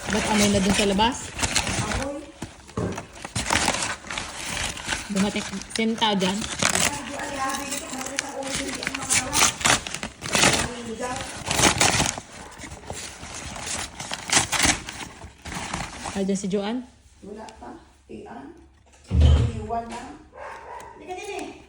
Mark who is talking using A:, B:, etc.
A: Ba't amoy na dun sa labas?
B: Amoy.
A: Dumating, sinta dyan.
B: Hindi ang labi dito. Madalas ang ulo hindi ang makagawa. Nangingigaw.
A: Ay, dyan si Joanne.
B: Wala pa. Iyan. Iwan na. Hindi ka din eh.